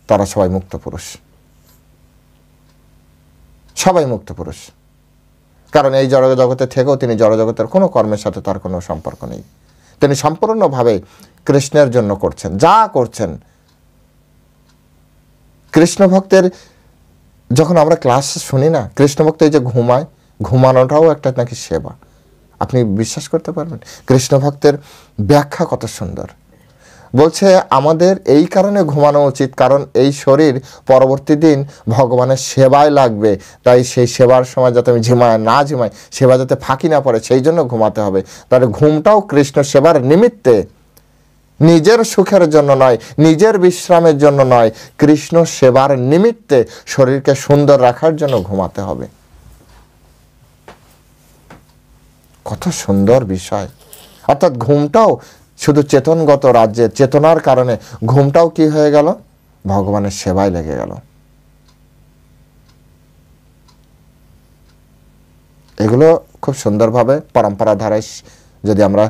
তারা সবাই মুক্ত পুরুষ, সবাই মুক্ত পুরুষ। কারণ এই জড়জগতে থেকেও তিনি জড়জগতের কোনো কর্মের সাথে তার কোনো সম্পর্ক নেই। তিনি সম্পূর্ণভাবে কৃষ্ণের জন্য করছেন, যা করছেন। কৃষ্ণ ভক্তের যখন আমরা ক্লাস শুনি না, কৃষ্ণ ভক্ত এই যে ঘুমায়, ঘুমানোটাও একটা নাকি সেবা। আপনি বিশ্বাস করতে পারবেন? কৃষ্ণ ভক্তের ব্যাখ্যা কত সুন্দর। বলছে আমাদের এই কারণে ঘুমানো উচিত, কারণ এই শরীর পরবর্তী দিন ভগবানের সেবায় লাগবে। তাই সেই সেবার সময় যাতে আমি ঝিমাই, সেবা যাতে ফাঁকি না পড়ে, সেই জন্য ঘুমাতে হবে। তাহলে ঘুমটাও কৃষ্ণ সেবার নিমিত্তে, নিজের সুখের জন্য নয়, নিজের বিশ্রামের জন্য নয়, কৃষ্ণ সেবার নিমিত্তে শরীরকে সুন্দর রাখার জন্য ঘুমাতে হবে। কত সুন্দর বিষয়। অর্থাৎ ঘুমটাও শুধু চেতনগত রাজ্যের চেতনার কারণে ঘুমটাও কি হয়ে গেল? ভগবানের সেবায় লেগে গেল। এগুলো খুব সুন্দরভাবে পরম্পরা ধারায় যদি আমরা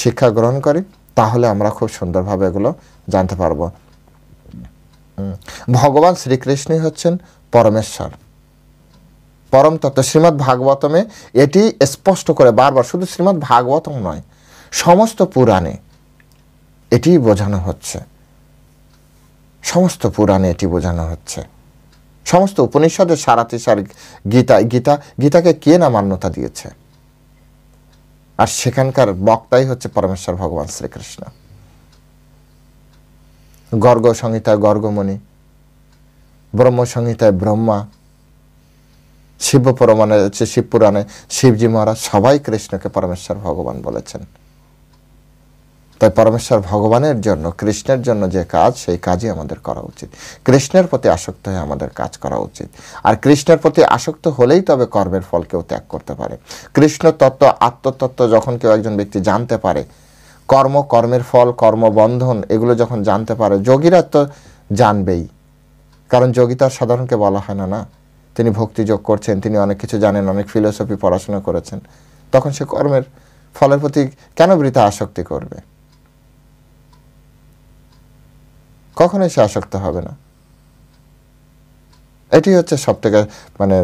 শিক্ষা গ্রহণ করি, তাহলে আমরা খুব সুন্দরভাবে এগুলো জানতে পারবো। ভগবান শ্রীকৃষ্ণই হচ্ছেন পরমেশ্বর, পরম তত্ত্ব। শ্রীমদ্ ভাগবতমে এটি স্পষ্ট করে বারবার, শুধু শ্রীমদ্ ভাগবতম নয়, সমস্ত পুরাণে এটি বোঝানো হচ্ছে, সমস্ত পুরাণে এটি বোঝানো হচ্ছে। সমস্ত উপনিষদের সারাতিসার গীতাকে কে না মান্যতা দিয়েছে, আর সেখানকার বক্তাই হচ্ছে পরমেশ্বর ভগবান শ্রীকৃষ্ণ। গর্গ সংহিতায় গর্গমণি, ব্রহ্ম সংহিতায় ব্রহ্মা, শিব পুরাণে শিবজি মহারাজ, সবাই কৃষ্ণকে পরমেশ্বর ভগবান বলেছেন। তাই পরমেশ্বর ভগবানের জন্য, কৃষ্ণের জন্য যে কাজ, সেই কাজই আমাদের করা উচিত। কৃষ্ণের প্রতি আসক্ত হয়ে আমাদের কাজ করা উচিত। আর কৃষ্ণের প্রতি আসক্ত হলেই তবে কর্মের ফল কেউ ত্যাগ করতে পারে। কৃষ্ণ তত্ত্ব, আত্মতত্ত্ব যখন কেউ একজন ব্যক্তি জানতে পারে, কর্ম, কর্মের ফল, কর্মবন্ধন এগুলো যখন জানতে পারে, যোগীরা তো জানবেই। কারণ যোগী তো আর সাধারণকে বলা হয় না, না, তিনি ভক্তিযোগ করছেন, তিনি অনেক কিছু জানেন, অনেক ফিলোসফি পড়াশোনা করেছেন, তখন সে কর্মের ফলের প্রতি কেন বৃথা আসক্তি করবে? কখনোই সে আসক্ত হবে না। এটি হচ্ছে সব থেকে মানে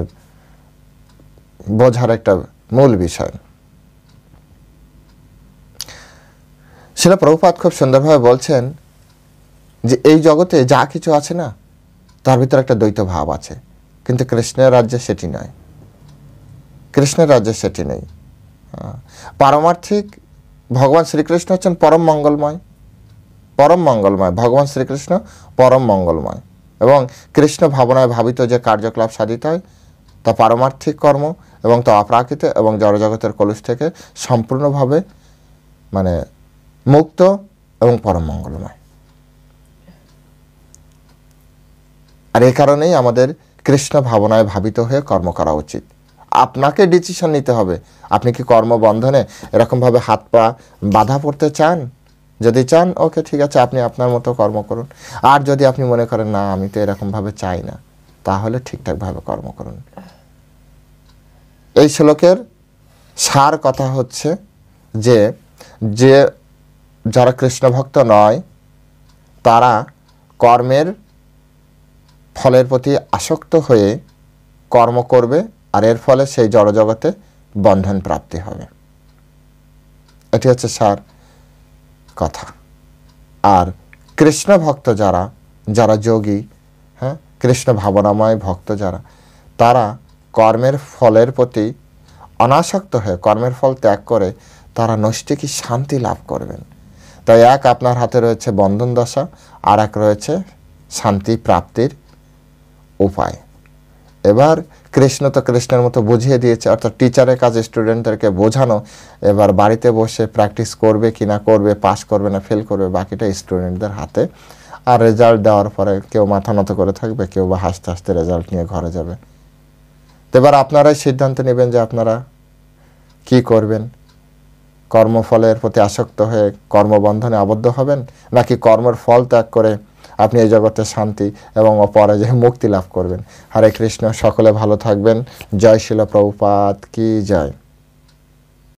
বোঝার একটা মূল বিষয়। শিলা প্রভুপাদ খুব সুন্দরভাবে বলছেন যে এই জগতে যা কিছু আছে না, তার ভিতরে একটা দ্বৈত ভাব আছে, কিন্তু কৃষ্ণের রাজ্যে সেটি নয়। কৃষ্ণের রাজ্যে সেটি নেই। পারমার্থিক ভগবান শ্রীকৃষ্ণ হচ্ছেন পরম মঙ্গলময়, পরম মঙ্গলময়। ভগবান শ্রীকৃষ্ণ পরম মঙ্গলময়, এবং কৃষ্ণ ভাবনায় ভাবিত যে কার্যকলাপ সাধিত হয় তা পারমার্থিক কর্ম এবং তা অপ্রাকৃত এবং জড়জগতের কলুষ থেকে সম্পূর্ণভাবে মানে মুক্ত এবং পরম মঙ্গলময়। আর এই কারণেই আমাদের কৃষ্ণ ভাবনায় ভাবিত হয়ে কর্ম করা উচিত। আপনাকে ডিসিশন নিতে হবে, আপনি কি কর্মবন্ধনে এরকমভাবে হাত পা বাধা পড়তে চান? যদি চান, ওকে, ঠিক আছে, আপনি আপনার মতো কর্ম করুন। আর যদি আপনি মনে করেন না, আমি তো এরকমভাবে চাই না, তাহলে ঠিকঠাকভাবে কর্ম করুন। এই শ্লোকের সার কথা হচ্ছে যে যারা কৃষ্ণ ভক্ত নয়, তারা কর্মের ফলের প্রতি আসক্ত হয়ে কর্ম করবে, আর এর ফলে সেই জড়জগতে বন্ধন প্রাপ্তি হবে। এটি হচ্ছে সার কথা। আর কৃষ্ণ ভক্ত যারা যোগী, হ্যাঁ, কৃষ্ণ ভাবনাময় ভক্ত যারা, তারা কর্মের ফলের প্রতি অনাসক্ত হয়ে কর্মের ফল ত্যাগ করে তারা নৈষ্ঠিকী শান্তি লাভ করবেন। তাই এক আপনার হাতে রয়েছে বন্ধন দশা, আর এক রয়েছে শান্তি প্রাপ্তির উপায়। এবার কৃষ্ণ তো কৃষ্ণের মতো বুঝিয়ে দিয়েছে, অর্থাৎ টিচারের কাজ স্টুডেন্টদেরকে বোঝানো। এবার বাড়িতে বসে প্র্যাকটিস করবে কি না করবে, পাস করবে না ফেল করবে, বাকিটা স্টুডেন্টদের হাতে। আর রেজাল্ট দেওয়ার পরে কেউ মাথা নত করে থাকবে, কেউ বা হাসতে হাসতে রেজাল্ট নিয়ে ঘরে যাবে। তো এবার আপনারাই সিদ্ধান্ত নেবেন যে আপনারা কি করবেন। কর্মফলের প্রতি আসক্ত হয়ে কর্মবন্ধনে আবদ্ধ হবেন, নাকি কর্মের ফল ত্যাগ করে আপনি এই জগতে শান্তি এবং অপরাজয় মুক্তি লাভ করবেন। হরে কৃষ্ণ। সকলে ভালো থাকবেন। জয় শিলা প্রভুপাদ কি জয়।